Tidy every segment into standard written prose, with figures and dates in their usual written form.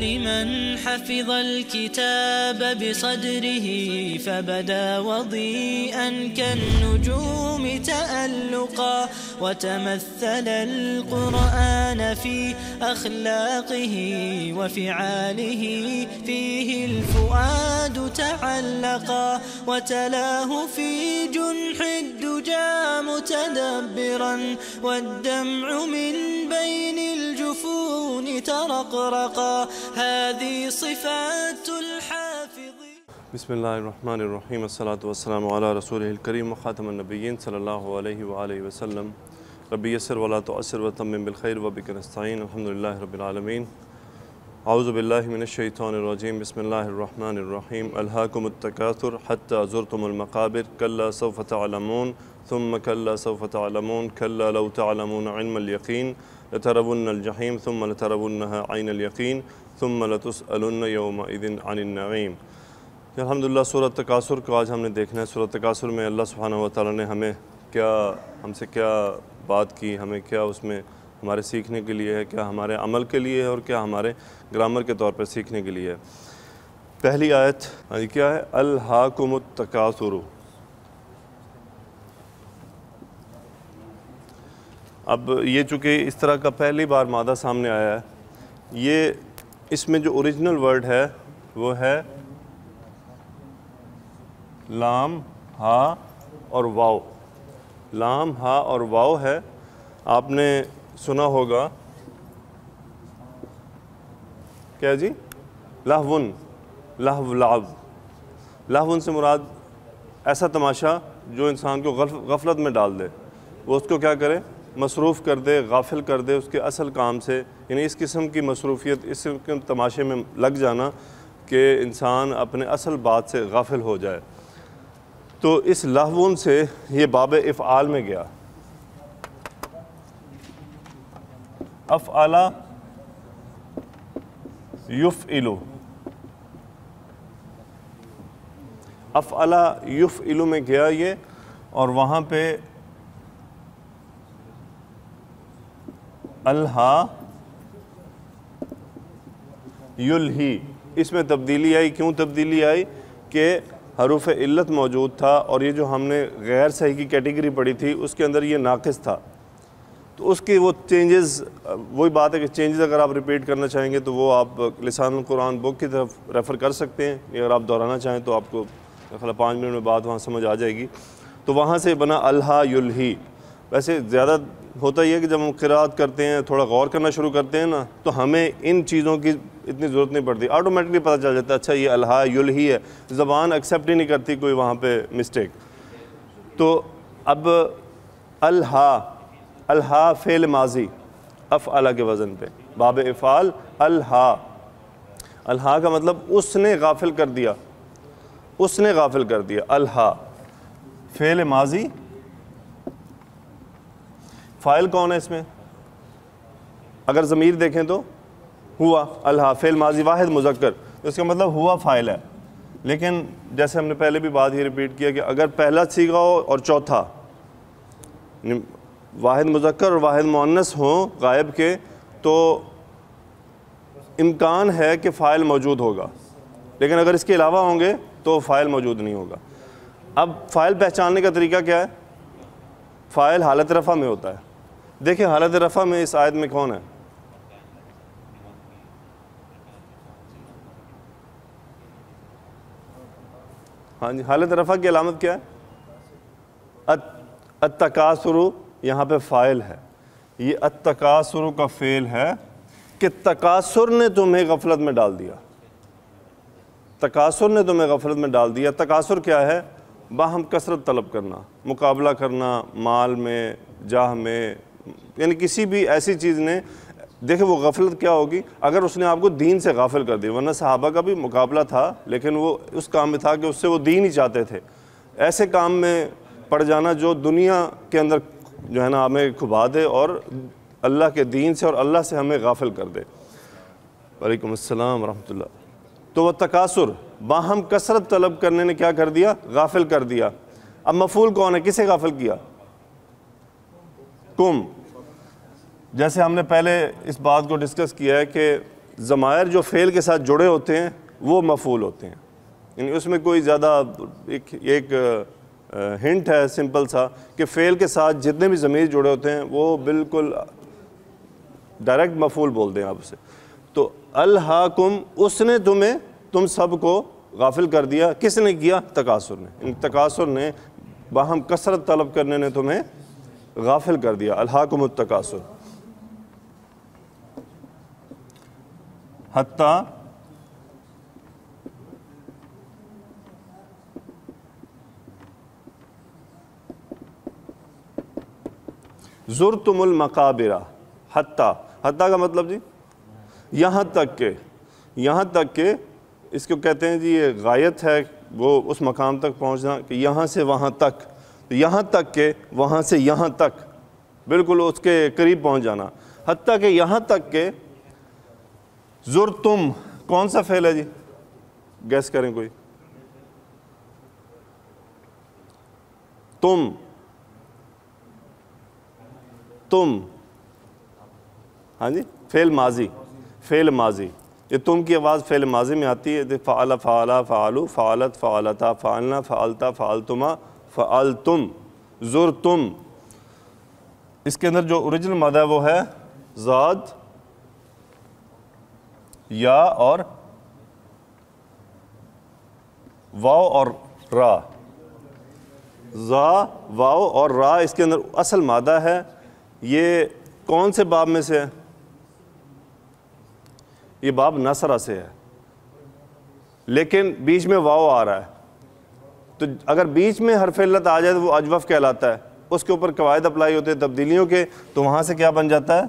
لمن حفظ الكتاب بصدره فبدا وضيئا كالنجوم تألقا وتمثل القرآن في أخلاقه وفعاله فيه الفؤاد تعلقا وتلاه في جنح الدجى متدبرا والدمع من بين الجفون ترقرقا هذه صفات الحافظ. بسم الله الرحمن الرحيم. الصلاة والسلام على رسوله الكريم وخاتم النبيين صلى الله عليه وآله وسلم. ربي يسر ولا تعسر وتمم بالخير وبك نستعين. الحمد لله رب العالمين. أعوذ بالله من الشيطان الرجيم. بسم الله الرحمن الرحيم. ألهاكم التكاثر حتى زرتم المقابر كلا سوف تعلمون ثم كلا سوف تعلمون كلا لو تعلمون علم اليقين لترون الجحيم ثم لترونها عين اليقين ثم لتسألن يومئذ عن النعيم. الحمدللہ سورۃ تکاثر کو آج ہم نے دیکھنا ہے. سورۃ تکاثر میں اللہ سبحانہ و تعالیٰ نے ہم سے کیا بات کی، ہمیں کیا اس میں ہمارے سیکھنے کے لیے ہے، کیا ہمارے عمل کے لیے ہے اور کیا ہمارے گرامر کے طور پر سیکھنے کے لیے ہے. پہلی آیت کیا ہے؟ الہاکم التکاثر. اب یہ چونکہ اس طرح کا پہلی بار مادہ سامنے آیا ہے، یہ اس میں جو اوریجنل ورڈ ہے وہ ہے لام ہا اور واو. لام ہا اور واو ہے. آپ نے سنا ہوگا کیا جی؟ لہون، لہو، لعب. لہون سے مراد ایسا تماشا جو انسان کو غفلت میں ڈال دے، وہ اس کو کیا کرے؟ مصروف کر دے، غافل کر دے اس کے اصل کام سے. یعنی اس قسم کی مصروفیت، اس قسم کے تماشے میں لگ جانا کہ انسان اپنے اصل بات سے غافل ہو جائے. تو اس لہون سے یہ باب افعال میں گیا. افعلا یفعلو، افعلا یفعلو میں گیا یہ، اور وہاں پہ الہا یلہی، اس میں تبدیلی آئی. کیوں تبدیلی آئی؟ کہ حروف علت موجود تھا اور یہ جو ہم نے غیر صحیح کی کیٹیگری پڑھی تھی اس کے اندر یہ ناقص تھا. تو اس کی وہ چینجز، وہی بات ہے کہ چینجز اگر آپ ریپیٹ کرنا چاہیں گے تو وہ آپ لسان القرآن بک کی طرف ریفر کر سکتے ہیں. اگر آپ دہرانا چاہیں تو آپ کو 5 منٹ میں بعد وہاں سمجھ آ جائے گی. تو وہاں سے بنا الہا یلہی. ویسے زیادہ ہوتا یہ ہے کہ جب ہم قرات کرتے ہیں، تھوڑا غور کرنا شروع کرتے ہیں نا، تو ہمیں ان چیزوں کی اتنی ضرورت نہیں پڑتی. آٹومیٹکلی پتہ چل جاتا ہے اچھا یہ الہا یلہی ہے. زبان ایکسیپٹ ہی نہیں کرتی کوئی وہاں پہ مسٹیک. تو اب الہا، الہا فعل ماضی افعلا کے وزن پہ، باب افعال. الہا، الہا کا مطلب اس نے غافل کر دیا، اس نے غافل کر دیا. الہا فعل ماضی. فاعل کون ہے اس میں؟ اگر ضمیر دیکھیں تو ہوا. الہا فعل ماضی واحد مذکر، اس کا مطلب ہوا فاعل ہے. لیکن جیسے ہم نے پہلے بھی بات یہ ریپیٹ کیا کہ اگر پہلا صیغہ ہو اور چوتھا واحد مذکر اور واحد مؤنث ہوں غائب کے، تو امکان ہے کہ فاعل موجود ہوگا. لیکن اگر اس کے علاوہ ہوں گے تو فاعل موجود نہیں ہوگا. اب فاعل پہچاننے کا طریقہ کیا ہے؟ فاعل حالت رفع میں ہوتا ہے. دیکھیں حالت رفع میں اس آیت میں کون ہے؟ ہاں جی، حالت رفع کی علامت کیا ہے؟ التکاثر. یہاں پہ فاعل ہے. یہ التکاثر کا فعل ہے کہ تکاثر نے تمہیں غفلت میں ڈال دیا. تکاثر نے تمہیں غفلت میں ڈال دیا. تکاثر کیا ہے؟ باہم کثرت طلب کرنا، مقابلہ کرنا مال میں، جاہ میں، یعنی کسی بھی ایسی چیز نے. دیکھیں وہ غفلت کیا ہوگی اگر اس نے آپ کو دین سے غافل کر دیا. ورنہ صحابہ کا بھی مقابلہ تھا لیکن وہ اس کام میں تھا کہ اس سے وہ دین ہی چاہتے تھے. ایسے کام میں پڑ جانا جو دنیا کے اندر جو ہے نا ہمیں کھبا دے اور اللہ کے دین سے اور اللہ سے ہمیں غافل کر دے. وعلیکم السلام ورحمۃ اللہ. تو وہ تکاثر باہم کثرت طلب کرنے نے کیا کر دیا؟ غافل کر دیا. اب مفعول کون ہے؟ کسے غافل کیا؟ کم. جیسے ہم نے پہلے اس بات کو ڈسکس کیا ہے کہ ضمائر جو فعل کے ساتھ جڑے ہوتے ہیں وہ مفعول ہوتے ہیں. یعنی اس میں کوئی زیادہ ایک ہنٹ ہے سمپل سا کہ فعل کے ساتھ جتنے بھی ضمیر جڑے ہوتے ہیں وہ بالکل ڈائریکٹ مفعول بول دیں آپ اسے. تو الہاکم، اس نے تم سب کو غافل کر دیا. کس نے کیا؟ تکاثر نے. تکاثر نے، باہم کثرت طلب کرنے نے تمہیں غافل کر دیا. الہاکم التکاثر حتیٰ زرتم المقابر. حتیٰ کا مطلب جی یہاں تک کہ اس کو کہتے ہیں جی یہ غایت ہے، وہ اس مقام تک پہنچنا کہ یہاں سے وہاں تک، یہاں تک کہ وہاں سے یہاں تک بالکل اس کے قریب پہنچ جانا. حتیٰ کہ یہاں تک کہ زرتم کون سا فعل ہے جی؟ گیس کریں کوئی. تم ہاں جی، فعل ماضی. یہ تم کی آواز فعل ماضی میں آتی ہے. فعل، فعلا، فعلو، فعلت، فعلتا، فعلنا، فعلتا، فعلتما، فعلتم، زرتم. اس کے اندر جو اوریجنل مادہ ہے وہ ہے زاد، یا اور واو اور را. زا، واو اور را اس کے اندر اصل مادہ ہے. یہ کون سے باب میں سے ہے؟ یہ باب نصرہ سے ہے، لیکن بیچ میں واو آ رہا ہے. تو اگر بیچ میں حرف علت آ جائے تو وہ اجوف کہلاتا ہے. اس کے اوپر قواعد اپلائی ہوتے ہیں تبدیلیوں کے. تو وہاں سے کیا بن جاتا ہے؟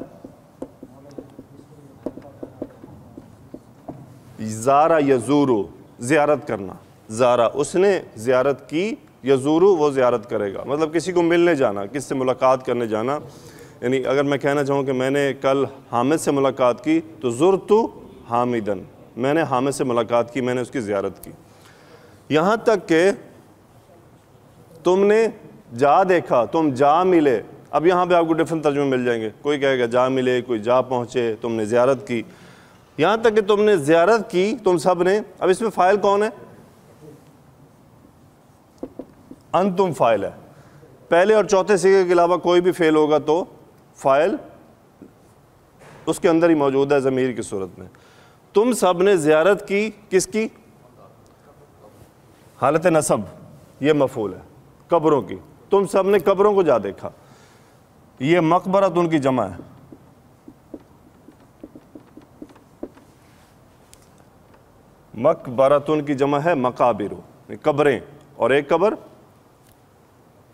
زارا یزورو، زیارت کرنا. زارا، اس نے زیارت کی. یزورو، وہ زیارت کرے گا. مطلب کسی کو ملنے جانا، کس سے ملاقات کرنے جانا. یعنی اگر میں کہنا چاہوں کہ میں نے کل حامد سے ملاقات کی تو زرتو حامدن، میں نے حامد سے ملاقات کی، میں نے اس کی زیارت کی. یہاں تک کہ تم نے جا دیکھا، تم جا ملے. اب یہاں پہ آپ کو ڈیفرنٹ ترجمے مل جائیں گے. کوئی کہے گا جا ملے، کوئی جا پہنچے، تم نے زیارت کی. یہاں تک کہ تم نے زیارت کی، تم سب نے. اب اس میں فاعل کون ہے؟ انتم فاعل ہے. پہلے اور چوتھے صیغے کے علاوہ کوئی بھی فعل ہوگا تو فاعل اس کے اندر ہی موجود ہے ضمیر کی صورت میں. تم سب نے زیارت کی، کس کی؟ حالت نصب، یہ مفعول ہے، قبروں کی. تم سب نے قبروں کو جا دیکھا. یہ مقبرت ان کی جمع ہے. مقبرتن کی جمع ہے مقابر، قبریں. اور ایک قبر،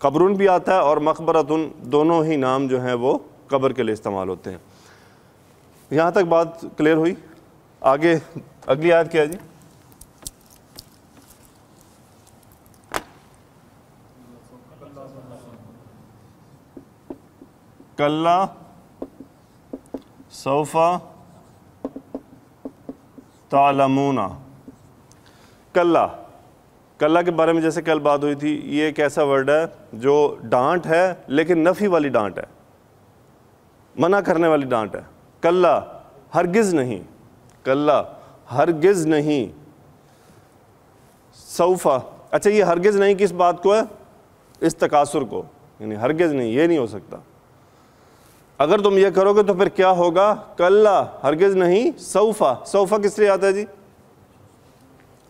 قبرن بھی آتا ہے اور مقبرتن، دونوں ہی نام جو ہیں وہ قبر کے لیے استعمال ہوتے ہیں. یہاں تک بات کلیئر ہوئی؟ آگے اگلی آیت کیا ہے جی؟ کلا سوف تعلمون. کلا کے بارے میں جیسے کل بات ہوئی تھی، یہ ایک ایسا ورڈ ہے جو ڈانٹ ہے لیکن نفی والی ڈانٹ ہے، منع کرنے والی ڈانٹ ہے. کلا، ہرگز نہیں. کلا، ہرگز نہیں. سوفا، اچھا یہ ہرگز نہیں کس بات کو ہے؟ اس تکاثر کو. یعنی ہرگز نہیں، یہ نہیں ہو سکتا. اگر تم یہ کرو گے تو پھر کیا ہوگا؟ کلا، ہرگز نہیں. سوفا، سوفا کس لیے آتا ہے جی؟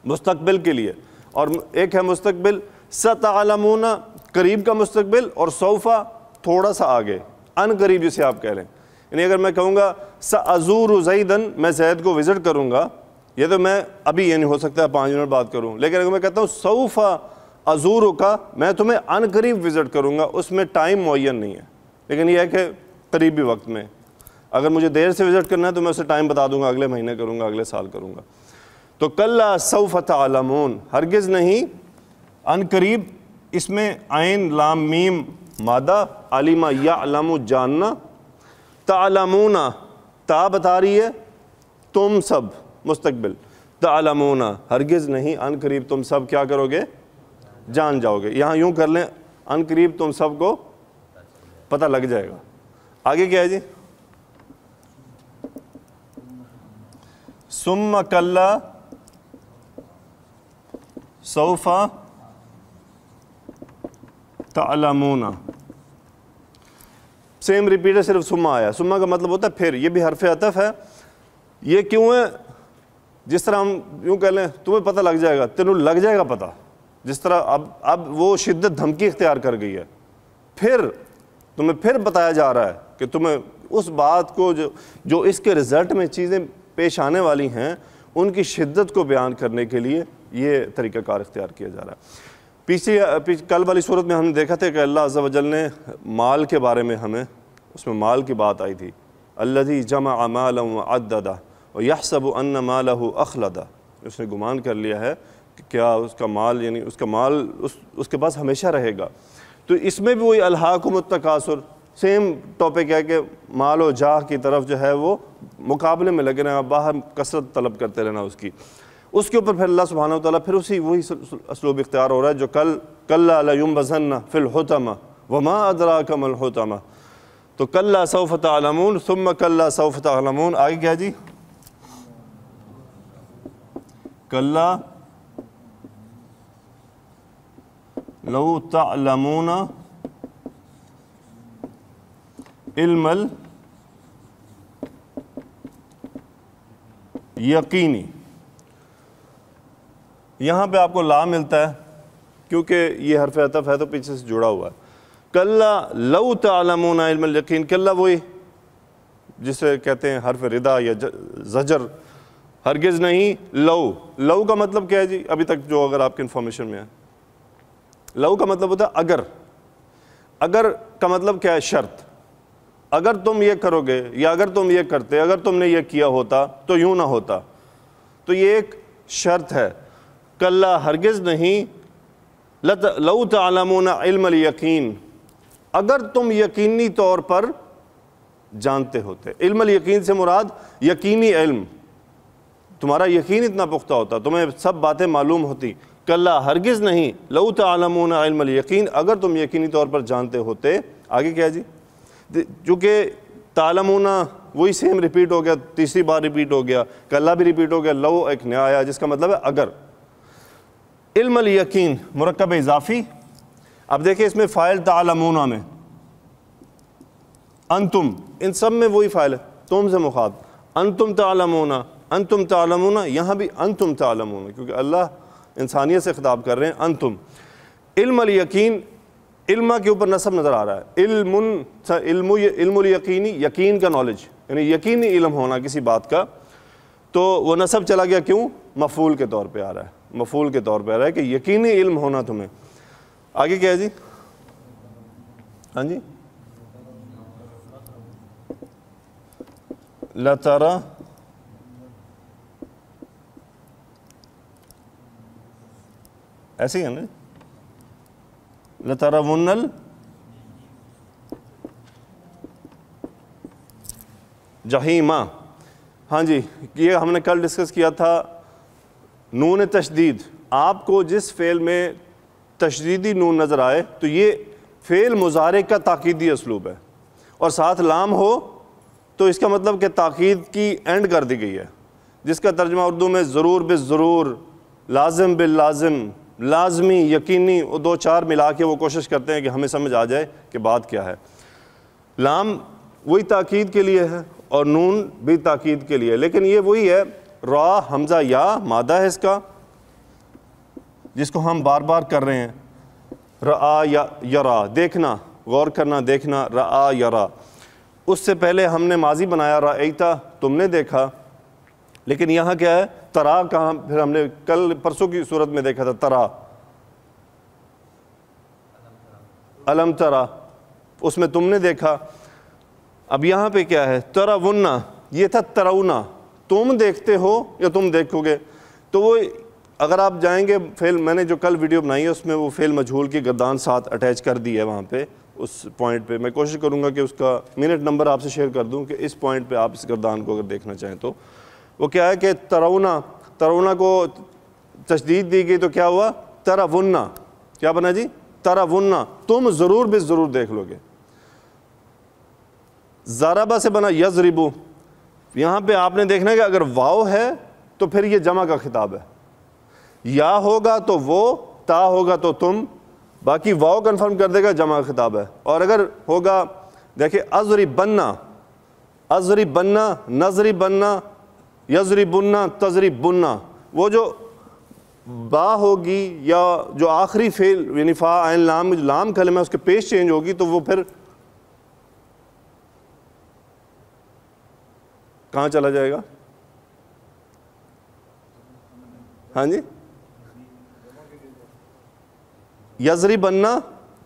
مستقبل کے لیے. اور ایک ہے مستقبل ستعلمون، قریب کا مستقبل، اور سوفا تھوڑا سا آگے، ان قریب جسے آپ کہہ لیں. یعنی اگر میں کہوں گا سأزور زیدن، میں زید کو وزٹ کروں گا، یہ تو میں ابھی یہ نہیں ہو سکتا 5 منٹ بعد کروں. لیکن اگر میں کہتا ہوں سوف ازور کا، میں تمہیں ان قریب وزٹ کروں گا، اس میں ٹائم معین نہیں ہے. لیکن یہ ہے کہ قریبی وقت میں اگر مجھے دیر سے وزٹ کرنا ہے تو میں اسے ٹائم بتا دوں گا، اگلے مہینے کروں گا، اگلے سال کروں گا. تو کلا سوف تعلمون، ہرگز نہیں، ان قریب. اس میں عین لام میم مادہ، علم یعلم جاننا. تعلمون، تا بتا رہی ہے تم سب، مستقبل. تعلمون، ہرگز نہیں، ان قریب تم سب کیا کرو گے؟ جان جاؤ گے. یہاں یوں کر لیں، ان قریب تم سب کو پتہ لگ جائے گا. آگے کیا ہے جی؟ ثم کلا سوف تعلمون. سیم ریپیٹ ہے, صرف ثم آیا. ثم کا مطلب ہوتا ہے پھر. یہ بھی حرف عطف ہے. یہ کیوں ہے؟ جس طرح ہم یوں کہہ لیں تمہیں پتہ لگ جائے گا, تینوں لگ جائے گا پتہ. جس طرح اب وہ شدت دھمکی اختیار کر گئی ہے, پھر تمہیں پھر بتایا جا رہا ہے کہ تمہیں اس بات کو جو اس کے رزلٹ میں چیزیں پیش آنے والی ہیں ان کی شدت کو بیان کرنے کے لیے یہ طریقہ کار اختیار کیا جا رہا ہے. پیچھے کل والی صورت میں ہم نے دیکھا تھا کہ اللہ عز و جل نے مال کے بارے میں ہمیں, اس میں مال کی بات آئی تھی. الذی جمع مالا وعددہ ویحسب ان مالہ اخلدہ. اس نے گمان کر لیا ہے کہ کیا اس کا مال, یعنی اس کا مال اس کے پاس ہمیشہ رہے گا. تو اس میں بھی وہی الہاکم التکاثر, سیم ٹاپک ہے کہ مال و جاہ کی طرف جو ہے وہ مقابلے میں لگے رہنا, باہر کثرت طلب کرتے رہنا اس کی. اس کے اوپر پھر اللہ سبحانہ وتعالیٰ پھر وہی اسلوب اختیار ہو رہا ہے جو کلا لیمبذن فی الحطمہ وما ادراک ما الحطمہ. تو کلا سوف تعلمون ثم کلا سوف تعلمون. آگے کیا جی؟ کلا لو تعلمون علم الیقینی. یہاں پہ آپ کو لا ملتا ہے کیونکہ یہ حرف عطف ہے تو پیچھے سے جڑا ہوا ہے. کلا لو تعلمون علم الیقین. کلا وہی جسے کہتے ہیں حرف ردا یا زجر. ہرگز نہیں. لو کا مطلب کیا ہے جی؟ ابھی تک جو اگر آپ کی انفارمیشن میں ہے, لو کا مطلب ہوتا ہے اگر. اگر کا مطلب کیا ہے؟ شرط. اگر تم یہ کرو گے یا اگر تم یہ کرتے, اگر تم نے یہ کیا ہوتا تو یوں نہ ہوتا. تو یہ ایک شرط ہے. کلا ہرگز نہیں. لو تعلمون علم الیقین, اگر تم یقینی طور پر جانتے ہوتے. علم الیقین سے مراد یقینی علم, تمہارا یقین اتنا پختہ ہوتا, تمہیں سب باتیں معلوم ہوتی. کلا ہرگز نہیں. لو تعلمون علم الیقین, اگر تم یقینی طور پر جانتے ہوتے. آگے کیا جی؟ چونکہ تعلمون وہی سیم ریپیٹ ہو گیا, تیسری بار ریپیٹ ہو گیا, کلا بھی ریپیٹ ہو گیا, لو ایک نیا آیا جس کا مطلب ہے اگر. علم الیقین مرکب اضافی. اب دیکھیں اس میں فاعل تعلمون میں انتم, ان سب میں وہی فاعل ہے, تم سے مخاطب. انتم تعلمون, انتم تعلمون, یہاں بھی انتم تعلمون کیونکہ اللہ انسانیت سے خطاب کر رہے ہیں. انتم. علم الیقین, علم کے اوپر نصب نظر آ رہا ہے. علم الیقینی, یقین کا نالج, یعنی یقینی علم ہونا کسی بات کا. تو وہ نصب چلا گیا کیوں؟ مفعول کے طور پہ آ رہا ہے, مفعول کے طور پہ آ رہا ہے کہ یقینی علم ہونا تمہیں. آگے کیا ہے جی؟ ہاں جی, لَتَرَى ایسے ہی ہے نا, لَتَرَوُنَّ الجحیم. ہاں جی, یہ ہم نے کل ڈسکس کیا تھا. نون تشدید, آپ کو جس فعل میں تشدیدی نون نظر آئے تو یہ فعل مضارع کا تاکیدی اسلوب ہے, اور ساتھ لام ہو تو اس کا مطلب کہ تاکید کی اینڈ کر دی گئی ہے, جس کا ترجمہ اردو میں ضرور بالضرور, لازم باللازم, لازمی, یقینی, وہ دو چار ملا کے وہ کوشش کرتے ہیں کہ ہمیں سمجھ آ جائے کہ بات کیا ہے. لام وہی تاکید کے لیے ہے اور نون بھی تاکید کے لیے, لیکن یہ وہی ہے. را حمزہ یا مادہ ہے اس کا, جس کو ہم بار بار کر رہے ہیں. رآ یا یرا, دیکھنا, غور کرنا, دیکھنا. رآ یرا. اس سے پہلے ہم نے ماضی بنایا رأیتا, تم نے دیکھا. لیکن یہاں کیا ہے؟ ترا. کہاں پھر ہم نے کل پرسوں کی صورت میں دیکھا تھا ترا, الم ترا, اس میں تم نے دیکھا. اب یہاں پہ کیا ہے؟ ترون. یہ تھا ترونا, تم دیکھتے ہو یا تم دیکھو گے. تو وہ اگر آپ جائیں گے فعل, میں نے جو کل ویڈیو بنائی ہے اس میں وہ فعل مجہول کی گردان ساتھ اٹیچ کر دی ہے وہاں پہ, اس پوائنٹ پہ. میں کوشش کروں گا کہ اس کا منٹ نمبر آپ سے شیئر کر دوں کہ اس پوائنٹ پہ آپ اس گردان کو اگر دیکھنا چاہیں تو. وہ کیا ہے کہ ترونا, ترونا کو تشدید دی گئی تو کیا ہوا؟ ترونا. کیا بنا جی؟ ترونا, تم ضرور بے ضرور دیکھ لو گے. ضربہ سے بنا یضربو, یہاں پہ آپ نے دیکھنا ہے کہ اگر واو ہے تو پھر یہ جمع کا خطاب ہے، یا ہوگا تو وہ، تا ہوگا تو تم، باقی واو کنفرم کر دے گا جمع کا خطاب ہے. اور اگر ہوگا دیکھیں اضربنا، اضربنا، نضربنا، یضربنا، تضربنا، وہ جو با ہوگی یا جو آخری فعل یعنی فا عین لام، جو لام کلمہ ہے اس کے پیش چینج ہوگی تو وہ پھر کہاں چلا جائے گا؟ ہاں جی، یضربنا،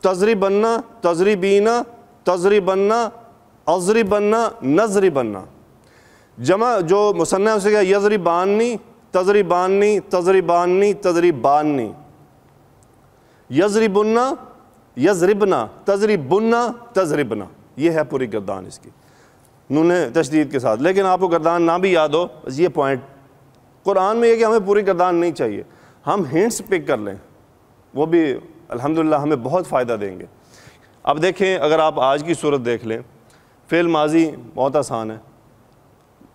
تضربنا، تضربینا، تضربنا، اضربنا، نضربنا. جمع جو مثنیٰ ہے اسے کیا؟ یضربانی، تضربانی، تضربانی، تضربانی. یضربنا، یضربنا، تضربنا، تضربنا، یہ ہے پوری گردان اس کی نون تشدید کے ساتھ. لیکن آپ کو گردان نہ بھی یاد ہو، بس یہ پوائنٹ قرآن میں یہ کہ ہمیں پوری گردان نہیں چاہیے، ہم ہنٹس پک کر لیں، وہ بھی الحمدللہ ہمیں بہت فائدہ دیں گے. اب دیکھیں اگر آپ آج کی صورت دیکھ لیں، فعل ماضی بہت آسان ہے،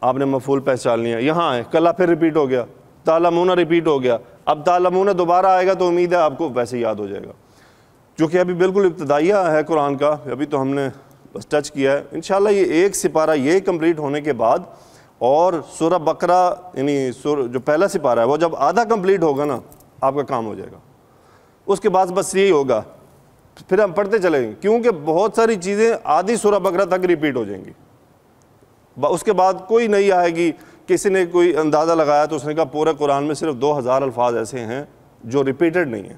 آپ نے مفعول پہچان لیا، یہاں ہے کلا پھر ریپیٹ ہو گیا، تعلمون ریپیٹ ہو گیا، اب تعلمون دوبارہ آئے گا تو امید ہے آپ کو ویسے یاد ہو جائے گا. چونکہ ابھی بالکل ابتدائیہ ہے قرآن کا، ابھی تو ہم نے بس ٹچ کیا ہے. انشاءاللہ یہ ایک سپارہ یہ کمپلیٹ ہونے کے بعد اور سورہ بقرہ یعنی جو پہلا سپارہ ہے وہ جب آدھا کمپلیٹ ہوگا نا آپ کا کام ہو جائے گا. اس کے بعد بس یہی ہوگا، پھر ہم پڑھتے چلیں گے کیونکہ بہت ساری چیزیں آدھی سورہ بقرہ تک ریپیٹ ہو جائیں گی. اس کے بعد کوئی نہیں آئے گی. کسی نے کوئی اندازہ لگایا تو اس نے کہا پورے قرآن میں صرف 2000 الفاظ ایسے ہیں جو ریپیٹڈ نہیں ہیں.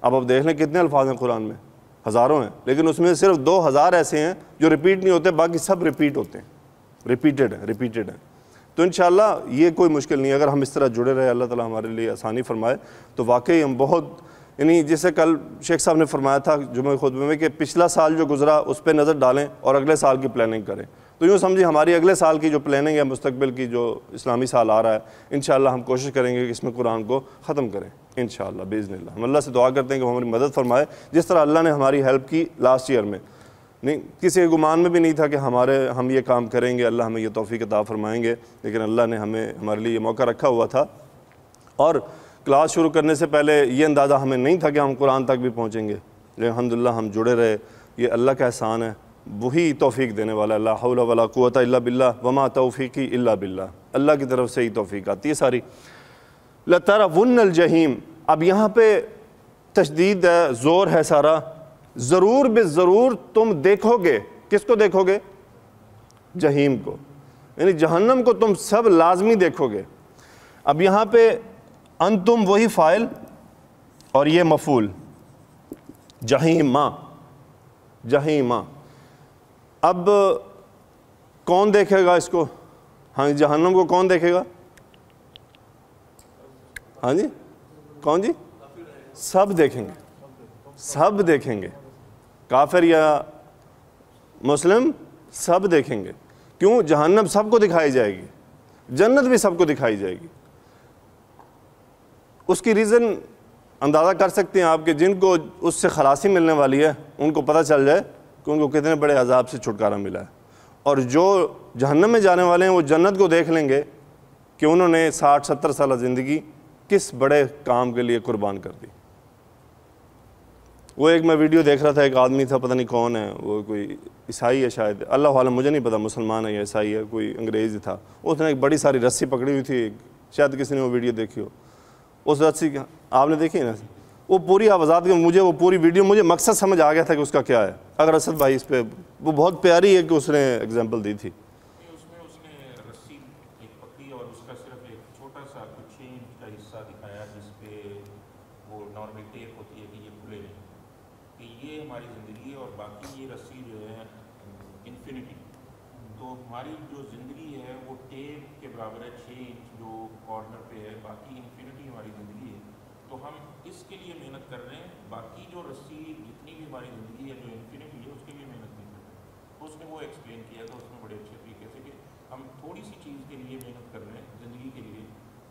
اب دیکھ لیں کتنے الفاظ ہیں قرآن میں، ہزاروں ہیں، لیکن اس میں صرف 2000 ایسے ہیں جو ریپیٹ نہیں ہوتے، باقی سب ریپیٹ ہوتے ہیں، ریپیٹڈ ہیں. تو انشاءاللہ یہ کوئی مشکل نہیں ہے، اگر ہم اس طرح جڑے رہے اللہ تعالیٰ ہمارے لیے آسانی فرمائے تو واقعی ہم بہت یعنی جیسے کل شیخ صاحب نے فرمایا تھا جمعہ خطبے میں کہ پچھلا سال جو گزرا اس پہ نظر ڈالیں اور اگلے سال کی پلاننگ کریں. تو یوں سمجھیں ہماری اگلے سال کی جو پلاننگ ہے، مستقبل کی جو اسلامی سال آ رہا ہے، انشاءاللہ ہم کوشش کریں گے کہ اس میں قرآن کو ختم کریں انشاءاللہ باذن اللہ. ہم اللہ سے دعا کرتے ہیں کہ وہ ہماری مدد فرمائے جس طرح اللہ نے ہماری ہیلپ کی لاسٹ ایئر میں. نہیں کسی گمان میں بھی نہیں تھا کہ ہم یہ کام کریں گے، اللہ ہمیں یہ توفیق عطا فرمائیں گے، لیکن اللہ نے ہمارے لیے یہ موقع رکھا ہوا تھا. اور کلاس شروع کرنے سے پہلے یہ اندازہ ہمیں نہیں تھا کہ ہم قرآن تک بھی پہنچیں گے، لیکن الحمدللہ ہم جڑے رہے. یہ اللہ کا احسان ہے، وہی توفیق دینے والا ہے. لا حول ولا قوت الا باللہ وما توفیقی الا باللہ، اللہ کی طرف سے ہی توفیق آتی ہے ساری. لترون الجحیم، اب یہاں پہ تشدید ہے، زور ہے سارا. ضرور بے ضرور تم دیکھو گے، کس کو دیکھو گے؟ جہیم کو، یعنی جہنم کو تم سب لازمی دیکھو گے. اب یہاں پہ انتم وہی فاعل اور یہ مفعول، جہیما، جہیما. اب کون دیکھے گا اس کو؟ ہاں جہنم کو کون دیکھے گا؟ ہاں جی کون جی؟ سب دیکھیں گے، سب دیکھیں گے، کافر یا مسلم سب دیکھیں گے. کیوں؟ جہنم سب کو دکھائی جائے گی، جنت بھی سب کو دکھائی جائے گی. اس کی ریزن اندازہ کر سکتے ہیں آپ کہ جن کو اس سے خلاصی ملنے والی ہے ان کو پتہ چل جائے کہ ان کو کتنے بڑے عذاب سے چھٹکارا ملا ہے. اور جو جہنم میں جانے والے ہیں وہ جنت کو دیکھ لیں گے کہ انہوں نے 60-70 سالہ زندگی کس بڑے کام کے لیے قربان کر دی. وہ ایک میں ویڈیو دیکھ رہا تھا، ایک آدمی تھا پتہ نہیں کون ہے، وہ کوئی عیسائی ہے شاید، اللہ عالم مجھے نہیں پتا مسلمان ہے یا عیسائی ہے، کوئی انگریز تھا. اس نے ایک بڑی ساری رسی پکڑی ہوئی تھی، شاید کسی نے وہ ویڈیو دیکھی ہو. اس رسی آپ نے دیکھی نا، وہ پوری آوازات کے مجھے وہ پوری ویڈیو مجھے مقصد سمجھ آ گیا تھا کہ اس کا کیا ہے. اگر اسد بھائی اس پہ وہ بہت پیاری ہے کہ اس نے ایگزامپل دی تھی. اس نے رسی ایک پکڑی اور اس کا صرف ایک چھوٹا سا کچھ انچ کا حصہ دکھایا جس پہ وہ نارمل ٹیپ ہوتی ہے کہ یہ کھلے نہیں، کہ یہ ہماری زندگی ہے اور باقی یہ رسی جو ہے انفینٹی. تو ہماری جو زندگی ہے وہ ٹیپ کے برابر ہے، 6 انچ جو کارنر پہ ہے، باقی انفینٹی ہماری زندگی ہے. تو ہم اس کے لیے محنت کر رہے ہیں، باقی جو رسی جتنی بھی ہماری زندگی ہے جو انفینٹی ہے اس کے لیے محنت نہیں کر رہے. تو اس نے وہ ایکسپلین کیا تھا اس میں بڑے اچھے طریقے سے کہ ہم تھوڑی سی چیز کے لیے محنت کر رہے ہیں زندگی کے لیے،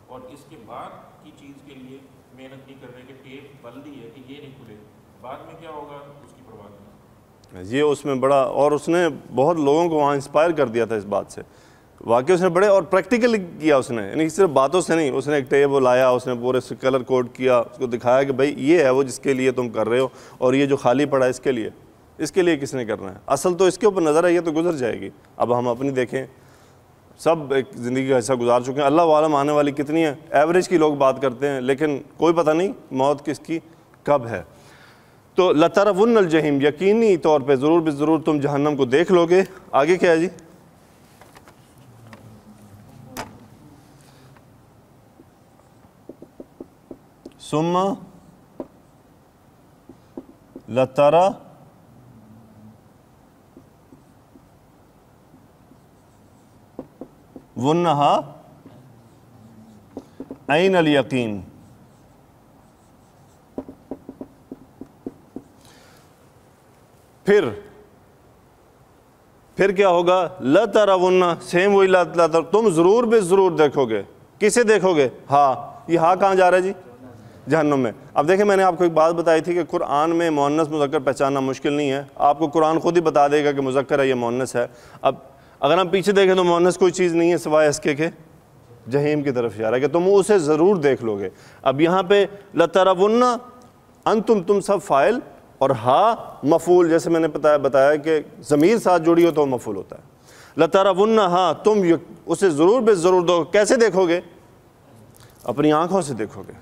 اور اس کے بعد کی چیز کے لیے محنت نہیں کر رہے کہ ٹیپ بلدی ہے کہ یہ نہیں کھلے، بعد میں کیا ہوگا اس کی پرواہ نہیں. یہ اس میں بڑا، اور اس نے بہت لوگوں کو وہاں انسپائر کر دیا تھا اس بات سے. واقعی اس نے بڑے اور پریکٹیکل کیا اس نے، یعنی صرف باتوں سے نہیں، اس نے ایک ٹیبل لایا، اس نے پورے سے کلر کوڈ کیا، اس کو دکھایا کہ بھائی یہ ہے وہ جس کے لیے تم کر رہے ہو، اور یہ جو خالی پڑا ہے اس کے لیے کس نے کرنا ہے، اصل تو اس کے اوپر نظر ہے، یہ تو گزر جائے گی۔ اب ہم اپنی دیکھیں، سب ایک زندگی کا حصہ گزار چکے ہیں، اللہ عالم آنے والی کتنی ہے، ایوریج کی لوگ بات کرتے ہیں، لیکن کوئی پتہ نہیں موت کس کی کب ہے۔ تو لَتَرَوُنَّ الْجَحِيمَ، یقینی طور پہ ضرور بضرور تم جہنم کو دیکھ لو گے۔ آگے کیا ہے جی؟ ثم لَتَرَوُنَّهَا عَيْنَ الْيَقِينِ، پھر کیا ہوگا؟ لَتَرَوُنَّ، سیم وہی تم ضرور بے ضرور دیکھو گے۔ کسے دیکھو گے؟ ہاں، یہ ہاں کہاں جا رہا ہے جی؟ جہنم میں۔ اب دیکھیں، میں نے آپ کو ایک بات بتائی تھی کہ قرآن میں مؤنث مذکر پہچاننا مشکل نہیں ہے، آپ کو قرآن خود ہی بتا دے گا کہ مذکر ہے یا مؤنث ہے۔ اب اگر ہم پیچھے دیکھیں تو مؤنث کوئی چیز نہیں ہے سوائے اس کے کہ جہیم کی طرف اشارہ ہے کہ تم اسے ضرور دیکھ لو گے۔ اب یہاں پہ لَتَرَوُنَّ، انتم تم سب فاعل، اور ہا مفعول، جیسے میں نے بتایا کہ ضمیر ساتھ جڑی ہو تو مفعول ہوتا ہے۔ لَتَرَوُنَّهَا، تم اسے ضرور بے ضرور دو۔ کیسے دیکھو گے؟ اپنی آنکھوں سے دیکھو گے،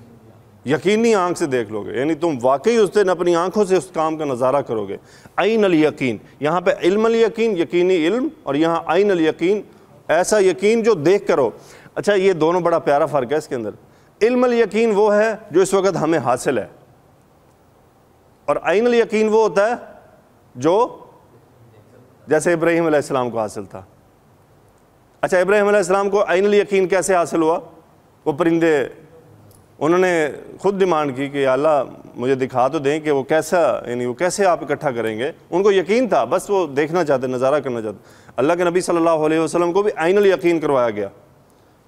یقینی آنکھ سے دیکھ لو گے، یعنی تم واقعی اس دن اپنی آنکھوں سے اس کام کا نظارہ کرو گے۔ عین الیقین، یہاں پہ علم الیقین، یقینی علم، اور یہاں عین الیقین، ایسا یقین جو دیکھ کرو۔ اچھا، یہ دونوں بڑا پیارا فرق ہے اس کے اندر۔ علم الیقین وہ ہے جو اس وقت ہمیں حاصل ہے، اور عین الیقین وہ ہوتا ہے جو جیسے ابراہیم علیہ السلام کو حاصل تھا۔ اچھا، ابراہیم علیہ السلام کو عین الیقین کیسے حاصل ہوا؟ وہ پرندے، انہوں نے خود ڈیمانڈ کی کہ یا اللہ مجھے دکھا تو دیں کہ وہ کیسا، یعنی وہ کیسے آپ اکٹھا کریں گے۔ ان کو یقین تھا، بس وہ دیکھنا چاہتے، نظارہ کرنا چاہتے۔ اللہ کے نبی صلی اللہ علیہ وسلم کو بھی عین الیقین کروایا گیا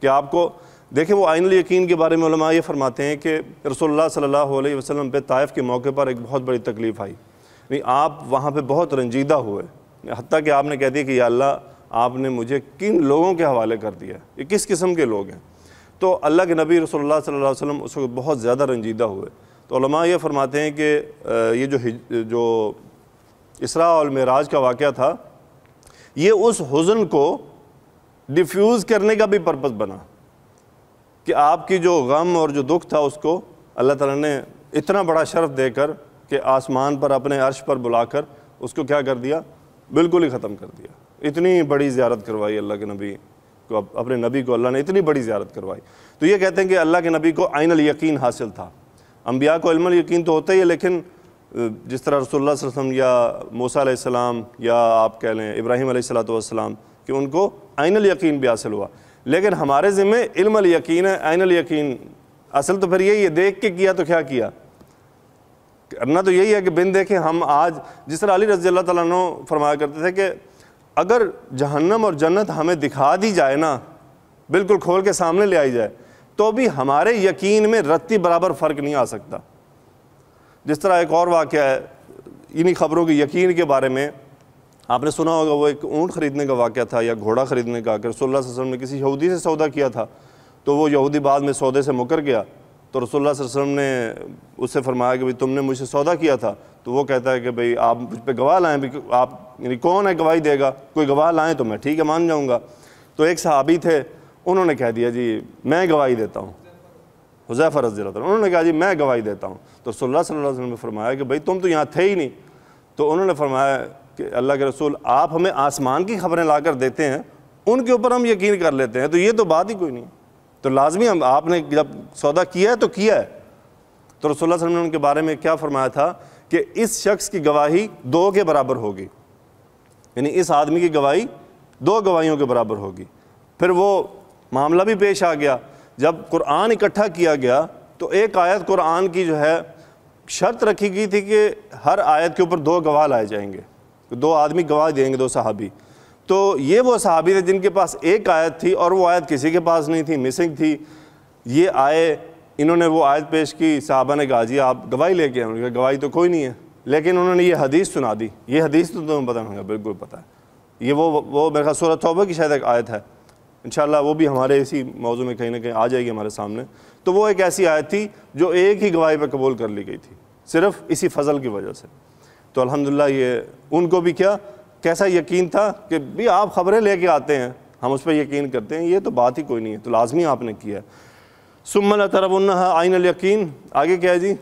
کہ آپ کو دیکھیں۔ وہ عین الیقین کے بارے میں علماء یہ فرماتے ہیں کہ رسول اللہ صلی اللہ علیہ وسلم پہ طائف کے موقع پر ایک بہت بڑی تکلیف آئی، یعنی آپ وہاں پہ بہت رنجیدہ ہوئے، حتیٰ کہ آپ نے کہہ دیا کہ یا اللہ آپ نے مجھے کن لوگوں کے حوالے کر دیا، یہ کس قسم کے لوگ ہیں۔ تو اللہ کے نبی رسول اللہ صلی اللہ علیہ وسلم اس وقت بہت زیادہ رنجیدہ ہوئے۔ تو علماء یہ فرماتے ہیں کہ یہ جو اسراء اور معراج کا واقعہ تھا، یہ اس حزن کو ڈیفیوز کرنے کا بھی پرپس بنا کہ آپ کی جو غم اور جو دکھ تھا اس کو اللہ تعالیٰ نے اتنا بڑا شرف دے کر کہ آسمان پر اپنے عرش پر بلا کر اس کو کیا کر دیا؟ بالکل ہی ختم کر دیا۔ اتنی بڑی زیارت کروائی اللہ کے نبی کو، اپنے نبی کو اللہ نے اتنی بڑی زیارت کروائی۔ تو یہ کہتے ہیں کہ اللہ کے نبی کو عین الیقین حاصل تھا۔ انبیاء کو علم الیقین تو ہوتا ہی ہے، لیکن جس طرح رسول اللہ صلی اللہ علیہ وسلم یا موسیٰ علیہ السلام یا آپ کہہ لیں ابراہیم علیہ السلام کہ ان کو عین الیقین بھی حاصل ہوا، لیکن ہمارے ذمہ علم الیقین ہے، عین الیقین اصل تو پھر یہی ہے، دیکھ کے کیا تو کیا کیا، کرنا تو یہی ہے کہ بن دیکھے ہم آج، جس طرح علی رضی اللہ تعالیٰ عنہ فرمایا کرتے تھے کہ اگر جہنم اور جنت ہمیں دکھا دی جائے نا، بالکل کھول کے سامنے لے آئی جائے، تو بھی ہمارے یقین میں رتی برابر فرق نہیں آ سکتا۔ جس طرح ایک اور واقعہ ہے انہی خبروں کی یقین کے بارے میں، آپ نے سنا ہوگا، وہ ایک اونٹ خریدنے کا واقعہ تھا یا گھوڑا خریدنے کا، کہ رسول اللہ صلی اللہ علیہ وسلم نے کسی یہودی سے سودا کیا تھا، تو وہ یہودی بعد میں سودے سے مکر گیا، تو رسول اللہ صلی اللہ علیہ وسلم نے اس سے فرمایا کہ تم نے مجھ سے سودا کیا تھا، تو وہ کہتا ہے کہ بھئی آپ مجھ پہ گواہ لائیں، آپ یعنی کون ہے گواہی دے گا، کوئی گواہ لائیں تو میں ٹھیک ہے مان جاؤں گا۔ تو ایک صحابی تھے، انہوں نے کہہ دیا جی میں گواہی دیتا ہوں، حذیفہ رضی اللہ عنہ، انہوں نے کہا جی میں گواہی دیتا ہوں۔ تو رسول اللہ صلی اللہ علیہ وسلم نے فرمایا کہ بھئی تم تو یہاں تھے ہی نہیں۔ تو انہوں نے فرمایا کہ اللہ کے رسول آپ ہمیں آسمان کی خبریں لا کر دیتے ہیں، ان کے اوپر ہم یقین کر لیتے ہیں، تو یہ تو بات ہی کوئی نہیں، تو لازمی ہم آپ نے جب سودا کیا ہے تو کیا ہے۔ تو رسول اللہ صلی اللہ علیہ وسلم نے ان کے بارے میں کیا فرمایا تھا کہ اس شخص کی گواہی 2 کے برابر ہوگی، یعنی اس آدمی کی گواہی 2 گواہیوں کے برابر ہوگی۔ پھر وہ معاملہ بھی پیش آ گیا، جب قرآن اکٹھا کیا گیا تو ایک آیت قرآن کی جو ہے شرط رکھی گئی تھی کہ ہر آیت کے اوپر 2 گواہ لائے جائیں گے، 2 آدمی گواہ دیں گے، 2 صحابی۔ تو یہ وہ صحابی تھے جن کے پاس ایک آیت تھی اور وہ آیت کسی کے پاس نہیں تھی، مسنگ تھی۔ یہ آئے، انہوں نے وہ آیت پیش کی، صحابہ نے کہا جی آپ گواہی لے کے آئیں، گواہی تو کوئی نہیں ہے، لیکن انہوں نے یہ حدیث سنا دی، یہ حدیث تو تمہیں پتہ نہیں، بالکل پتہ ہے، یہ وہ میرے خیال سورۃ توبہ کی شاید ایک آیت ہے، انشاءاللہ وہ بھی ہمارے اسی موضوع میں کہیں نہ کہیں آ جائے گی ہمارے سامنے. تو وہ ایک ایسی آیت تھی جو ایک ہی گواہی پہ قبول کر لی گئی تھی صرف اسی فضل کی وجہ سے. تو الحمدللہ یہ ان کو بھی کیسا یقین تھا کہ بھی آپ خبریں لے کے آتے ہیں ہم اس پہ یقین کرتے ہیں, یہ تو بات ہی کوئی نہیں ہے, تو لازمی آپ نے کیا ہے. ثم لترونها عین الیقین. آگے کیا ہے جی؟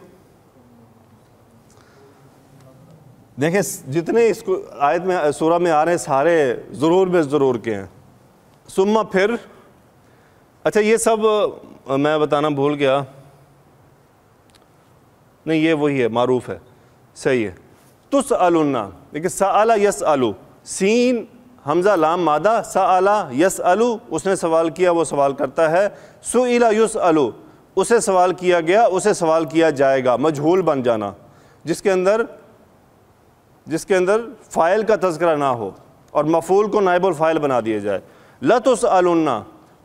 دیکھیں جتنے اس کو آیت میں سورہ میں آ رہے ہیں سارے ضرور بے ضرور کے ہیں. ثم پھر, اچھا یہ سب میں بتانا بھول گیا, نہیں یہ وہی ہے, معروف ہے, صحیح ہے. تسألن, لیکن سأل یسألو, سین حمزہ لام مادہ, سأل یسألو, اس نے سوال کیا وہ سوال کرتا ہے. سئل یسألو, اسے سوال کیا گیا اسے سوال کیا جائے گا, مجہول بن جانا جس کے اندر فاعل کا تذکرہ نہ ہو اور مفعول کو نائب الفاعل بنا دیا جائے. لتسألن,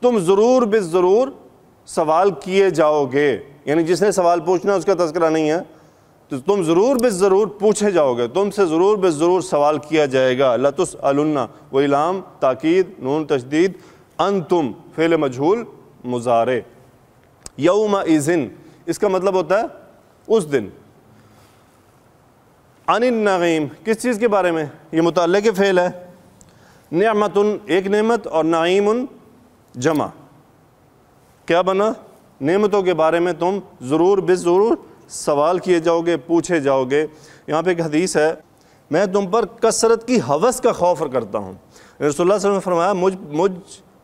تم ضرور بالضرور سوال کیے جاؤ گے, یعنی جس نے سوال پوچھنا اس کا تذکرہ نہیں ہے, تو تم ضرور بالضرور پوچھے جاؤ گے, تم سے ضرور بالضرور سوال کیا جائے گا. لتسألن, وہی لام تاکید نون تشدید, انتم فعل مجہول مضارع. یومئذ, اس کا مطلب ہوتا ہے اس دن. عن النعیم, کس چیز کے بارے میں؟ یہ متعلق فعل ہے. نعمت ایک نعمت اور نعیم جمع, کیا بنا؟ نعمتوں کے بارے میں تم ضرور بالضرور سوال کیے جاؤ گے, پوچھے جاؤ گے. یہاں پہ ایک حدیث ہے, میں تم پر کثرت کی ہوس کا خوف کرتا ہوں. رسول اللہ صلی اللہ علیہ وسلم نے فرمایا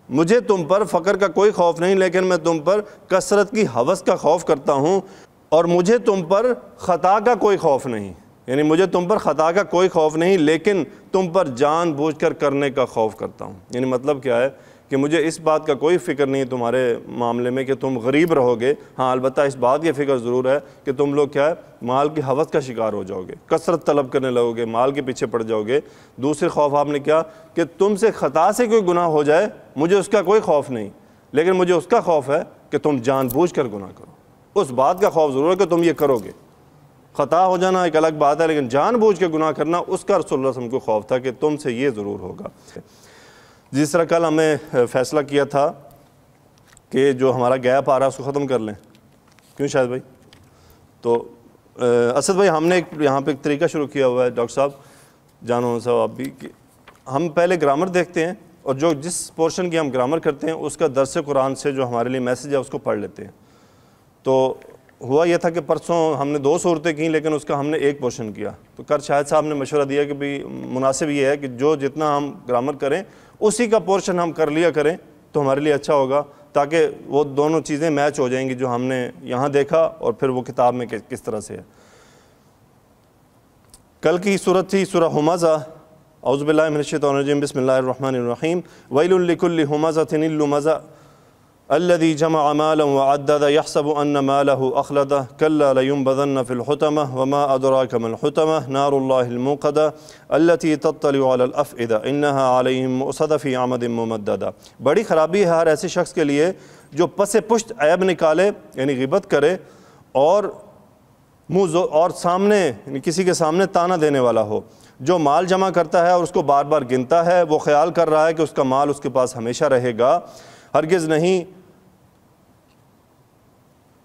مجھے تم پر فقر کا کوئی خوف نہیں, لیکن میں تم پر کثرت کی ہوس کا خوف کرتا ہوں, اور مجھے تم پر خطا کا کوئی خوف نہیں, یعنی مجھے تم پر خطا کا کوئی خوف نہیں لیکن تم پر جان بوجھ کر کرنے کا خوف کرتا ہوں. یعنی مطلب کیا ہے کہ مجھے اس بات کا کوئی فکر نہیں تمہارے معاملے میں کہ تم غریب رہو گے, ہاں البتہ اس بات کی فکر ضرور ہے کہ تم لوگ کیا ہے مال کی ہوس کا شکار ہو جاؤ گے, کثرت طلب کرنے لگو گے, مال کے پیچھے پڑ جاؤ گے. دوسرے خوف آپ نے کیا کہ تم سے خطا سے کوئی گناہ ہو جائے, مجھے اس کا کوئی خوف نہیں, لیکن مجھے اس کا خوف ہے کہ تم جان بوجھ کر گناہ کرو. اس بات کا خوف ضرور ہے کہ تم یہ کرو گے. خطا ہو جانا ایک الگ بات ہے, لیکن جان بوجھ کے گناہ کرنا اس کا رسول اللہ صلی اللہ علیہ وسلم کو خوف تھا کہ تم سے یہ ضرور ہوگا. جس طرح کل ہمیں فیصلہ کیا تھا کہ جو ہمارا گیپ آ رہا ہے اس کو ختم کر لیں, کیوں شاہد بھائی؟ تو اسد بھائی ہم نے یہاں پہ ایک طریقہ شروع کیا ہوا ہے, ڈاکٹر صاحب جانو صاحب آپ بھی, کہ ہم پہلے گرامر دیکھتے ہیں اور جو جس پورشن کی ہم گرامر کرتے ہیں اس کا درس قرآن سے جو ہمارے لیے میسج ہے اس کو پڑھ لیتے ہیں. تو ہوا یہ تھا کہ پرسوں ہم نے 2 صورتیں کیں لیکن اس کا ہم نے ایک پورشن کیا. تو کل شاہد صاحب نے مشورہ دیا کہ بھی مناسب یہ ہے کہ جو جتنا ہم گرامر کریں اسی کا پورشن ہم کر لیا کریں تو ہمارے لیے اچھا ہوگا, تاکہ وہ دونوں چیزیں میچ ہو جائیں گی جو ہم نے یہاں دیکھا اور پھر وہ کتاب میں کس طرح سے ہے. کل کی صورت تھی سورہ ہمزہ. اعوذ باللہ من الشیطان الرجیم, بسم اللہ الرحمن الرحیم. ویل لکل ہمزۃ لمزہ الذي جمع مالا وعدد يحسب ان ماله اخلده كلا لينبذن في الحطمة وما ادراك ما الحطمة نار الله الموقدة التي تطلع على الافئدة انها عليهم مؤصدة في عمد ممددة. بڑی خرابی ہے ہر ایسے شخص کے لیے جو پس پشت عیب نکالے, یعنی غیبت کرے, اور منہ اور سامنے یعنی کسی کے سامنے تانا دینے والا ہو, جو مال جمع کرتا ہے اور اس کو بار بار گنتا ہے, وہ خیال کر رہا ہے کہ اس کا مال اس کے پاس ہمیشہ رہے گا, ہرگز نہیں.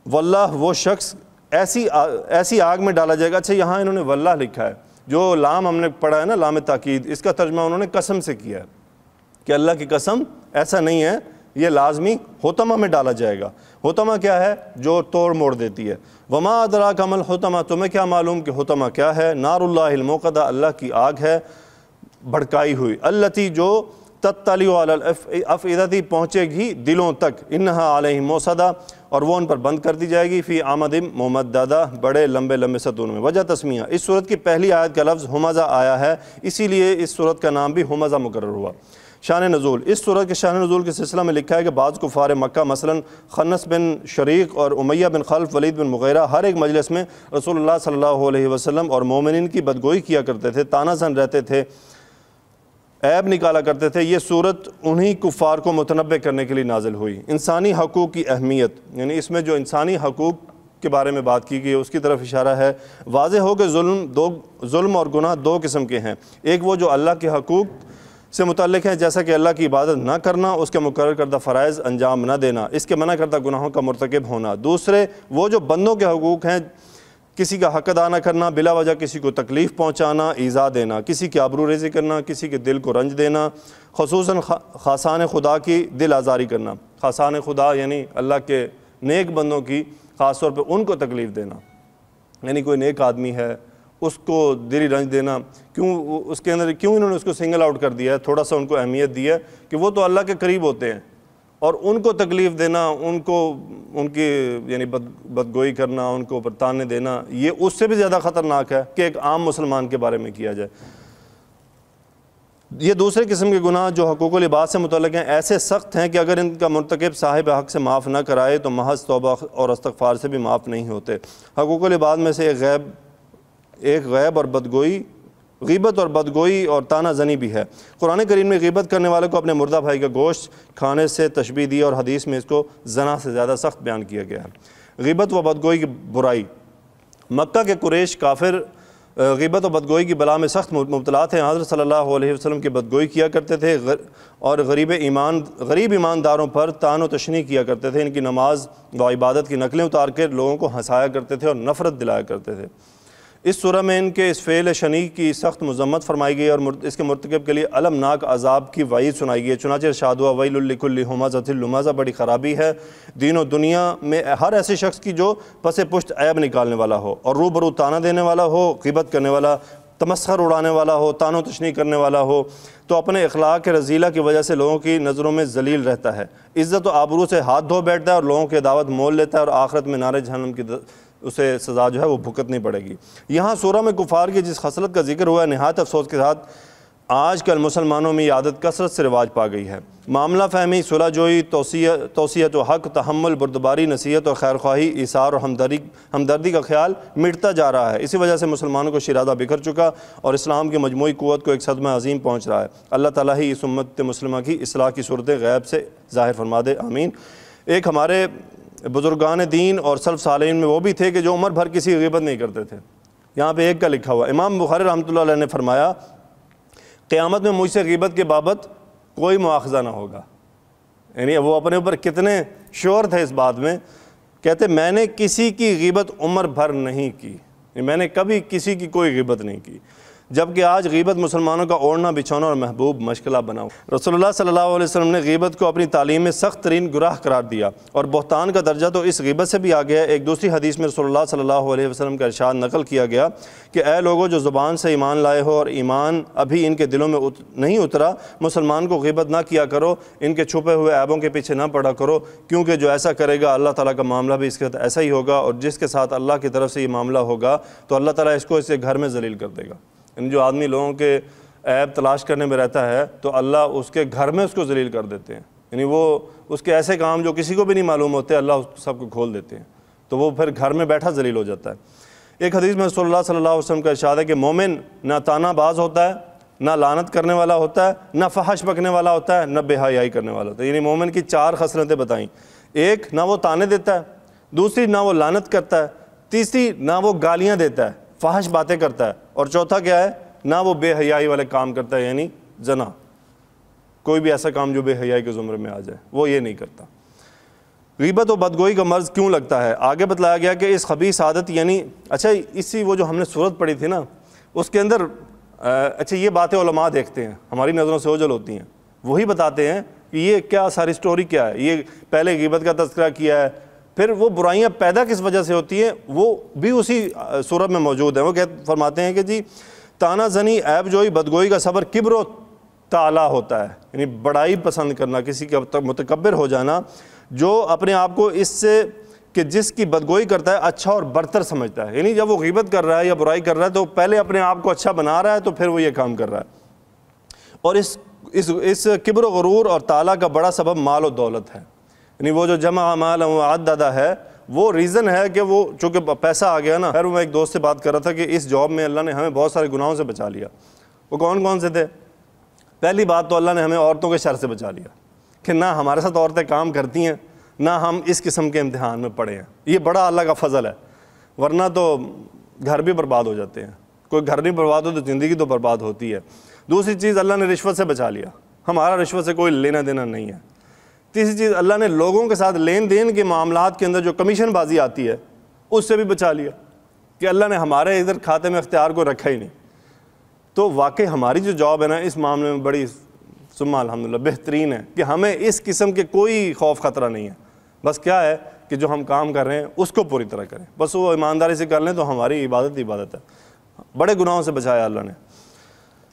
واللہ, وہ شخص ایسی آگ میں ڈالا جائے گا. اچھا یہاں انہوں نے واللہ لکھا ہے, جو لام ہم نے پڑھا ہے نا لام تاکید, اس کا ترجمہ انہوں نے قسم سے کیا ہے کہ اللہ کی قسم, ایسا نہیں ہے, یہ لازمی حطمہ میں ڈالا جائے گا. حطمہ کیا ہے؟ جو توڑ موڑ دیتی ہے. وما ادراک ما الحطمہ, تمہیں کیا معلوم کہ حطمہ کیا ہے؟ نار اللہ الموقدہ, اللہ کی آگ ہے بھڑکائی ہوئی. التی, جو تطلع علی الافئدہ, پہنچے گی دلوں تک. انہا علیہم موصدہ, اور وہ ان پر بند کر دی جائے گی. فی عمد ممددہ, بڑے لمبے لمبے ستون میں. وجہ تسمیہ, اس صورت کی پہلی آیت کا لفظ ہمزہ آیا ہے, اسی لیے اس صورت کا نام بھی ہمزہ مقرر ہوا. شان نزول, اس صورت کے شان نزول کے سلسلہ میں لکھا ہے کہ بعض کفار مکہ مثلا خنس بن شریق اور امیہ بن خلف, ولید بن مغیرہ, ہر ایک مجلس میں رسول اللہ صلی اللہ علیہ وسلم اور مومنین کی بدگوئی کیا کرتے تھے, تانا زن رہتے تھے, عیب نکالا کرتے تھے. یہ صورت انہی کفار کو متنبع کرنے کے لیے نازل ہوئی. انسانی حقوق کی اہمیت, یعنی اس میں جو انسانی حقوق کے بارے میں بات کی گئی اس کی طرف اشارہ ہے. واضح ہو کہ ظلم اور گناہ 2 قسم کے ہیں. ایک وہ جو اللہ کے حقوق سے متعلق ہیں، جیسا کہ اللہ کی عبادت نہ کرنا، اس کے مقرر کردہ فرائض انجام نہ دینا، اس کے منع کردہ گناہوں کا مرتکب ہونا۔ دوسرے وہ جو بندوں کے حقوق ہیں، کسی کا حق ادا نہ کرنا، بلا وجہ کسی کو تکلیف پہنچانا، ایذا دینا، کسی کی آبرو ریزی کرنا، کسی کے دل کو رنج دینا، خصوصاً خاصان خدا کی دل آزاری کرنا۔ خاصان خدا یعنی اللہ کے نیک بندوں کی خاص طور پہ ان کو تکلیف دینا، یعنی کوئی نیک آدمی ہے اس کو دلی رنج دینا، کیوں اس کے اندر کیوں انہوں نے اس کو سنگل آؤٹ کر دیا ہے، تھوڑا سا ان کو اہمیت دی ہے کہ وہ تو اللہ کے قریب ہوتے ہیں، اور ان کو تکلیف دینا، ان کو ان کی یعنی بدگوئی کرنا، ان کو برتانے دینا، یہ اس سے بھی زیادہ خطرناک ہے کہ ایک عام مسلمان کے بارے میں کیا جائے۔ یہ دوسرے قسم کے گناہ جو حقوق العباد سے متعلق ہیں ایسے سخت ہیں کہ اگر ان کا مرتکب صاحب حق سے معاف نہ کرائے تو محض توبہ اور استغفار سے بھی معاف نہیں ہوتے۔ حقوق العباد میں سے ایک غیب اور بدگوئی، غیبت اور بدگوئی اور طعنہ زنی بھی ہے۔ قرآن کریم میں غیبت کرنے والے کو اپنے مردہ بھائی کا گوشت کھانے سے تشبیہ دی، اور حدیث میں اس کو زنا سے زیادہ سخت بیان کیا گیا ہے۔ غیبت و بدگوئی کی برائی۔ مکہ کے قریش کافر غیبت و بدگوئی کی بلا میں سخت مبتلا تھے۔ حضرت صلی اللہ علیہ وسلم کی بدگوئی کیا کرتے تھے اور غریب ایمانداروں پر طعن و تشنیع کیا کرتے تھے، ان کی نماز و عبادت کی نقلیں اتار کے لوگوں کو ہنسایا کرتے تھے اور نفرت دلایا کرتے تھے۔ اس سورہ میں ان کے اس فعل شنیع کی سخت مذمت فرمائی گئی اور اس کے مرتکب کے لیے المناک عذاب کی وعید سنائی گئی۔ چنانچہ ارشاد ہوا ویل لکل ہمزۃ لمزہ، بڑی خرابی ہے دین و دنیا میں ہر ایسے شخص کی جو پس پشت عیب نکالنے والا ہو اور روبرو طعنہ دینے والا ہو، غیبت کرنے والا، تمسخر اڑانے والا ہو، طعن و تشنیع کرنے والا ہو، تو اپنے اخلاق رذیلہ کی وجہ سے لوگوں کی نظروں میں ذلیل رہتا ہے، عزت و آبرو سے ہاتھ دھو بیٹھتا ہے اور لوگوں کی دعوت مول لیتا ہے، اور آخرت میں نار جہنم کی اسے سزا جو ہے وہ بھگتنی پڑے گی۔ یہاں سورہ میں کفار کی جس خصلت کا ذکر ہوا ہے، نہایت افسوس کے ساتھ آج کل مسلمانوں میں یہ عادت کثرت سے رواج پا گئی ہے۔ معاملہ فہمی، صلح جوئی، توصیت و حق، تحمل، بردباری، نصیحت اور خیر خواہی، ایثار اور ہمدردی کا خیال مٹتا جا رہا ہے۔ اسی وجہ سے مسلمانوں کو شیرازہ بکھر چکا اور اسلام کی مجموعی قوت کو ایک صدمہ عظیم پہنچ رہا ہے۔ اللہ تعالیٰ ہی اس امت مسلمہ کی اصلاح کی صورت غیب سے ظاہر فرما دے، آمین۔ ایک ہمارے بزرگان دین اور سلف صالحین میں وہ بھی تھے کہ جو عمر بھر کسی غیبت نہیں کرتے تھے۔ یہاں پہ ایک کا لکھا ہوا، امام بخاری رحمۃ اللہ علیہ نے فرمایا قیامت میں مجھ سے غیبت کے بابت کوئی مواخذہ نہ ہوگا۔ یعنی وہ اپنے اوپر کتنے شور تھے اس بات میں، کہتے میں نے کسی کی غیبت عمر بھر نہیں کی، میں نے کبھی کسی کی کوئی غیبت نہیں کی، جبکہ آج غیبت مسلمانوں کا اوڑھنا بچھونا اور محبوب مشغلہ بنا۔ رسول اللہ صلی اللہ علیہ وسلم نے غیبت کو اپنی تعلیم میں سخت ترین گناہ قرار دیا، اور بہتان کا درجہ تو اس غیبت سے بھی آگیا ہے۔ ایک دوسری حدیث میں رسول اللہ صلی اللہ علیہ وسلم کا ارشاد نقل کیا گیا کہ اے لوگوں جو زبان سے ایمان لائے ہو اور ایمان ابھی ان کے دلوں میں نہیں اترا، مسلمان کو غیبت نہ کیا کرو، ان کے چھپے ہوئے عیبوں کے پیچھے نہ پڑا کرو، کیونکہ جو ایسا کرے گا اللہ تعالیٰ کا معاملہ بھی اس کے ساتھ ایسا ہی ہوگا، اور جس کے ساتھ اللہ کی طرف سے یہ معاملہ ہوگا تو اللہ تعالیٰ اس کو اس کے گھر میں ذلیل کر دے گا۔ یعنی جو آدمی لوگوں کے عیب تلاش کرنے میں رہتا ہے تو اللہ اس کے گھر میں اس کو ذلیل کر دیتے ہیں، یعنی وہ اس کے ایسے کام جو کسی کو بھی نہیں معلوم ہوتے اللہ اس سب کو کھول دیتے ہیں، تو وہ پھر گھر میں بیٹھا ذلیل ہو جاتا ہے۔ ایک حدیث میں رسول اللہ صلی اللہ علیہ وسلم کا ارشاد ہے کہ مومن نہ طعنہ باز ہوتا ہے، نہ لعنت کرنے والا ہوتا ہے، نہ فحش بکنے والا ہوتا ہے، نہ بے حیائی کرنے والا ہوتا ہے۔ یعنی مومن کی چار خصلتیں بتائیں، ایک نہ وہ طعنے دیتا ہے، دوسری نہ وہ لعنت کرتا ہے، تیسری نہ وہ گالیاں دیتا ہے، فحش باتیں کرتا ہے، اور چوتھا کیا ہے، نہ وہ بے حیائی والے کام کرتا ہے، یعنی زنا، کوئی بھی ایسا کام جو بے حیائی کے زمرے میں آ جائے وہ یہ نہیں کرتا۔ غیبت و بدگوئی کا مرض کیوں لگتا ہے؟ آگے بتلایا گیا کہ اس خبیث عادت یعنی اسی وہ جو ہم نے صورت پڑھی تھی نا اس کے اندر یہ باتیں علماء دیکھتے ہیں، ہماری نظروں سے اوجھل ہوتی ہیں، وہی بتاتے ہیں کہ یہ کیا ساری سٹوری کیا ہے، یہ پہلے غیبت کا تذکرہ کیا ہے، پھر وہ برائیاں پیدا کس وجہ سے ہوتی ہیں وہ بھی اسی صورت میں موجود ہیں۔ وہ فرماتے ہیں کہ جی طعنہ زنی، عیب جوئی، بدگوئی کا صبر کبر و تعالیٰ ہوتا ہے، یعنی بڑائی پسند کرنا، کسی کا متکبر ہو جانا، جو اپنے آپ کو اس سے کہ جس کی بدگوئی کرتا ہے اچھا اور برتر سمجھتا ہے، یعنی جب وہ غیبت کر رہا ہے یا برائی کر رہا ہے تو پہلے اپنے آپ کو اچھا بنا رہا ہے تو پھر وہ یہ کام کر رہا ہے، اور اس کبر و غرور اور تعالیٰ کا بڑا سبب مال و دولت ہے، یعنی وہ جو جمع مال و عددہ ہے وہ ریزن ہے کہ وہ چونکہ پیسہ آ گیا نا۔ خیر میں ایک دوست سے بات کر رہا تھا کہ اس جاب میں اللہ نے ہمیں بہت سارے گناہوں سے بچا لیا۔ وہ کون کون سے تھے؟ پہلی بات تو اللہ نے ہمیں عورتوں کے شر سے بچا لیا کہ نہ ہمارے ساتھ عورتیں کام کرتی ہیں، نہ ہم اس قسم کے امتحان میں پڑے ہیں، یہ بڑا اللہ کا فضل ہے، ورنہ تو گھر بھی برباد ہو جاتے ہیں، کوئی گھر نہیں برباد ہو تو زندگی تو برباد ہوتی ہے۔ دوسری چیز اللہ نے رشوت سے بچا لیا، ہمارا رشوت سے کوئی لینا دینا نہیں ہے۔ تیسری چیز اللہ نے لوگوں کے ساتھ لین دین کے معاملات کے اندر جو کمیشن بازی آتی ہے اس سے بھی بچا لیا کہ اللہ نے ہمارے ادھر کھاتے میں اختیار کو رکھا ہی نہیں۔ تو واقعی ہماری جو جاب ہے نا اس معاملے میں بڑی ثم الحمدللہ بہترین ہے کہ ہمیں اس قسم کے کوئی خوف خطرہ نہیں ہے۔ بس کیا ہے کہ جو ہم کام کر رہے ہیں اس کو پوری طرح کریں، بس وہ ایمانداری سے کر لیں تو ہماری عبادت عبادت ہے۔ بڑے گناہوں سے بچایا اللہ نے۔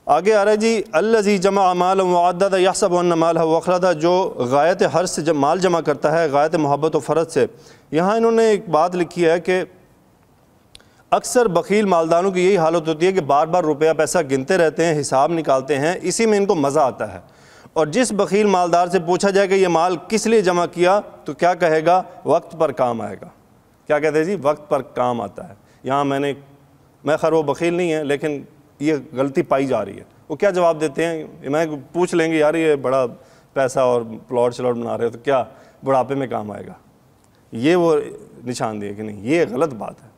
آگے آ رہا ہے جی الذی جمع مالا وعددا یحسب ان مالہ اخلدا، جو غایت حرص سے مال جمع کرتا ہے غایت محبت و فرض سے۔ یہاں انہوں نے ایک بات لکھی ہے کہ اکثر بخیل مالداروں کی یہی حالت ہوتی ہے کہ بار بار روپیہ پیسہ گنتے رہتے ہیں، حساب نکالتے ہیں، اسی میں ان کو مزہ آتا ہے۔ اور جس بخیل مالدار سے پوچھا جائے کہ یہ مال کس لیے جمع کیا تو کیا کہے گا؟ وقت پر کام آئے گا۔ کیا کہتے ہیں جی؟ وقت پر کام آتا ہے۔ یہاں میں خیر وہ بخیل نہیں ہے لیکن یہ غلطی پائی جا رہی ہے۔ وہ کیا جواب دیتے ہیں؟ میں پوچھ لیں گے یار یہ بڑا پیسہ اور پلاٹ شلاٹ بنا رہے ہو تو کیا بڑھاپے میں کام آئے گا؟ یہ وہ نشاندہی ہے کہ نہیں، یہ غلط بات ہے۔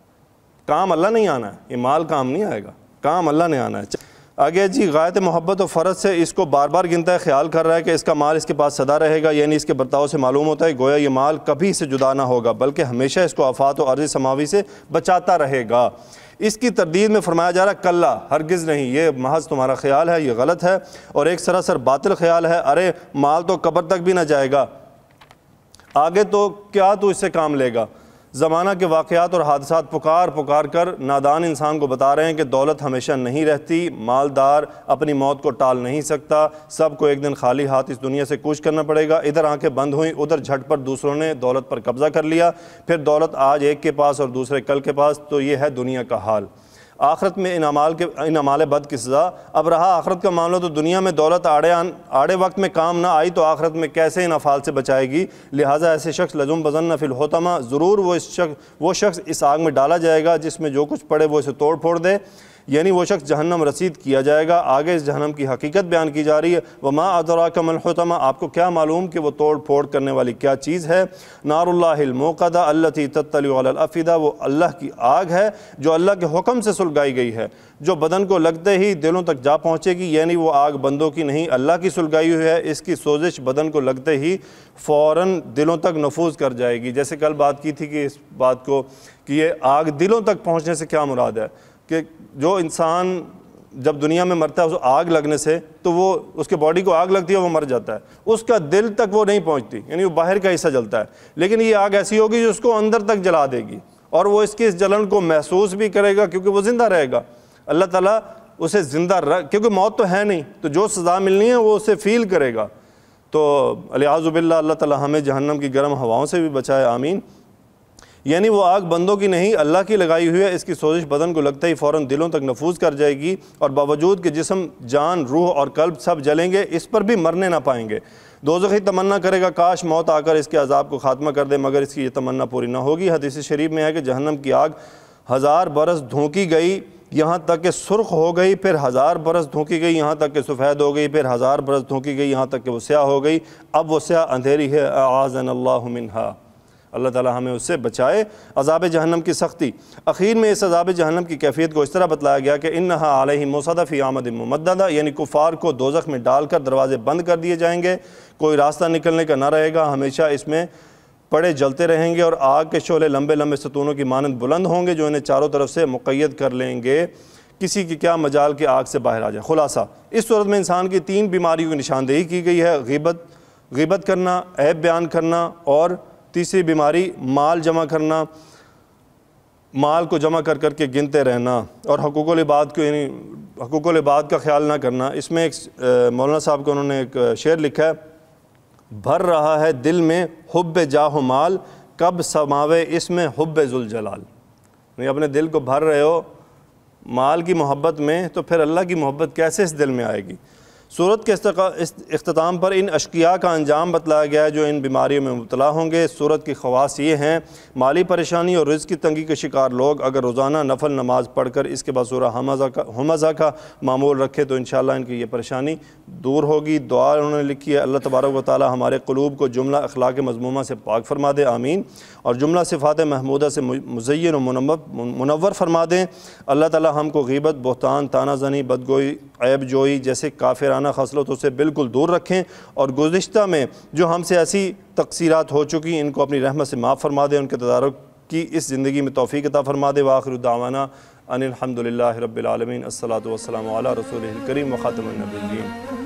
کام اللہ نہیں آنا ہے، یہ مال کام نہیں آئے گا، کام اللہ نے آنا ہے۔ آگے جی غایت محبت و فرض سے اس کو بار بار گنتا ہے، خیال کر رہا ہے کہ اس کا مال اس کے پاس سدا رہے گا، یعنی اس کے برتاؤ سے معلوم ہوتا ہے گویا یہ مال کبھی سے جدا نہ ہوگا بلکہ ہمیشہ اس کو آفات و عرض سماوی سے بچاتا رہے گا۔ اس کی تردید میں فرمایا جا رہا ہے کلا، ہرگز نہیں، یہ محض تمہارا خیال ہے، یہ غلط ہے اور ایک سراسر باطل خیال ہے۔ ارے مال تو قبر تک بھی نہ جائے گا، آگے تو کیا تو اس سے کام لے گا؟ زمانہ کے واقعات اور حادثات پکار پکار کر نادان انسان کو بتا رہے ہیں کہ دولت ہمیشہ نہیں رہتی، مالدار اپنی موت کو ٹال نہیں سکتا، سب کو ایک دن خالی ہاتھ اس دنیا سے کوچ کرنا پڑے گا۔ ادھر آنکھیں بند ہوئیں، ادھر جھٹ پر دوسروں نے دولت پر قبضہ کر لیا، پھر دولت آج ایک کے پاس اور دوسرے کل کے پاس، تو یہ ہے دنیا کا حال۔ آخرت میں ان اعمال بد کی سزا۔ اب رہا آخرت کا معاملہ تو دنیا میں دولت آڑے وقت میں کام نہ آئی تو آخرت میں کیسے ان افعال سے بچائے گی؟ لہٰذا ایسے شخص لزم بزن فی الحطمہ، ضرور وہ شخص اس آگ میں ڈالا جائے گا جس میں جو کچھ پڑے وہ اسے توڑ پھوڑ دے، یعنی وہ شخص جہنم رسید کیا جائے گا۔ آگے اس جہنم کی حقیقت بیان کی جا رہی ہے، وما ادراک ما الحطمہ، آپ کو کیا معلوم کہ وہ توڑ پھوڑ کرنے والی کیا چیز ہے؟ نار اللہ الموقدہ التی تطلع علی الافئدہ، وہ اللہ کی آگ ہے جو اللہ کے حکم سے سلگائی گئی ہے، جو بدن کو لگتے ہی دلوں تک جا پہنچے گی، یعنی وہ آگ بندوں کی نہیں اللہ کی سلگائی ہوئی ہے، اس کی سوزش بدن کو لگتے ہی فوراً دلوں تک نفوذ کر جائے گی۔ جیسے کل بات کی تھی کہ اس بات کو کہ یہ آگ دلوں تک پہنچنے سے کیا مراد ہے کہ جو انسان جب دنیا میں مرتا ہے اس آگ لگنے سے تو وہ اس کے باڈی کو آگ لگتی ہے، وہ مر جاتا ہے، اس کا دل تک وہ نہیں پہنچتی، یعنی وہ باہر کا حصہ جلتا ہے، لیکن یہ آگ ایسی ہوگی جو اس کو اندر تک جلا دے گی اور وہ اس کی اس جلن کو محسوس بھی کرے گا کیونکہ وہ زندہ رہے گا۔ اللہ تعالیٰ اسے زندہ کیونکہ موت تو ہے نہیں، تو جو سزا ملنی ہے وہ اسے فیل کرے گا۔ تو الیاذ باللہ اللہ تعالیٰ ہمیں جہنم کی گرم ہواؤں سے بھی بچائے، آمین۔ یعنی وہ آگ بندوں کی نہیں اللہ کی لگائی ہوئی ہے، اس کی سوزش بدن کو لگتے ہی فوراً دلوں تک نفوذ کر جائے گی، اور باوجود کہ جسم، جان، روح اور قلب سب جلیں گے، اس پر بھی مرنے نہ پائیں گے۔ دوزخی تمنا کرے گا کاش موت آ کر اس کے عذاب کو خاتمہ کر دے، مگر اس کی یہ تمنا پوری نہ ہوگی۔ حدیث شریف میں ہے کہ جہنم کی آگ 1000 برس دھونکی گئی یہاں تک کہ سرخ ہو گئی، پھر 1000 برس دھونکی گئی یہاں تک کہ سفید ہو گئی، پھر 1000 برس دھونکی گئی یہاں تک کہ وہ سیاہ ہو گئی، اب وہ سیاہ اندھیری ہے، اعاذنا اللہ منہا، اللہ تعالیٰ ہمیں اس سے بچائے۔ عذاب جہنم کی سختی، اخیر میں اس عذاب جہنم کی کیفیت کو اس طرح بتلایا گیا کہ انہا علیہم موصدہ فی عامد ممددہ، یعنی کفار کو دوزخ میں ڈال کر دروازے بند کر دیے جائیں گے، کوئی راستہ نکلنے کا نہ رہے گا، ہمیشہ اس میں پڑے جلتے رہیں گے، اور آگ کے شعلے لمبے لمبے ستونوں کی مانند بلند ہوں گے جو انہیں چاروں طرف سے مقید کر لیں گے، کسی کی کیا مجال کہ آگ سے باہر آ جائے۔ خلاصہ اس صورت میں انسان کی 3 بیماریوں کی نشاندہی کی گئی ہے، غیبت کرنا، عیب بیان کرنا، اور تیسری بیماری مال جمع کرنا، مال کو جمع کر کے گنتے رہنا، اور حقوق العباد کو یعنی حقوق العباد کا خیال نہ کرنا۔ اس میں ایک مولانا صاحب کو انہوں نے ایک شعر لکھا ہے، بھر رہا ہے دل میں حب جاہ و مال، کب سماوے اس میں حب ذوالجلال، یعنی اپنے دل کو بھر رہے ہو مال کی محبت میں تو پھر اللہ کی محبت کیسے اس دل میں آئے گی؟ سورت کے اختتام پر ان اشقیاء کا انجام بتلایا گیا ہے جو ان بیماریوں میں مبتلا ہوں گے۔ سورت کی خواص یہ ہیں: مالی پریشانی اور رزق کی تنگی کے شکار لوگ اگر روزانہ نفل نماز پڑھ کر اس کے بعد سورہ ہمزہ کا معمول رکھے تو انشاءاللہ ان کی یہ پریشانی دور ہوگی۔ دعا انہوں نے لکھی ہے: اللہ تبارک و تعالی ہمارے قلوب کو جملہ اخلاق مذمومہ سے پاک فرما دے، آمین، اور جملہ صفات محمودہ سے مزین و منور فرما دیں۔ اللہ تعالی ہم کو غیبت، بہتان، طعنہ زنی، بدگوئی، عیب جوئی جیسے کافرانہ خصلتوں سے بالکل دور رکھیں، اور گزشتہ میں جو ہم سے ایسی تقصیرات ہو چکی ان کو اپنی رحمت سے معاف فرما دے، ان کے تدارک کی اس زندگی میں توفیق عطا فرما دے۔ وآخر دعوانا ان الحمدللہ رب العالمین، الصلاۃ والسلام علی رسولہ الکریم وخاتم النبیین۔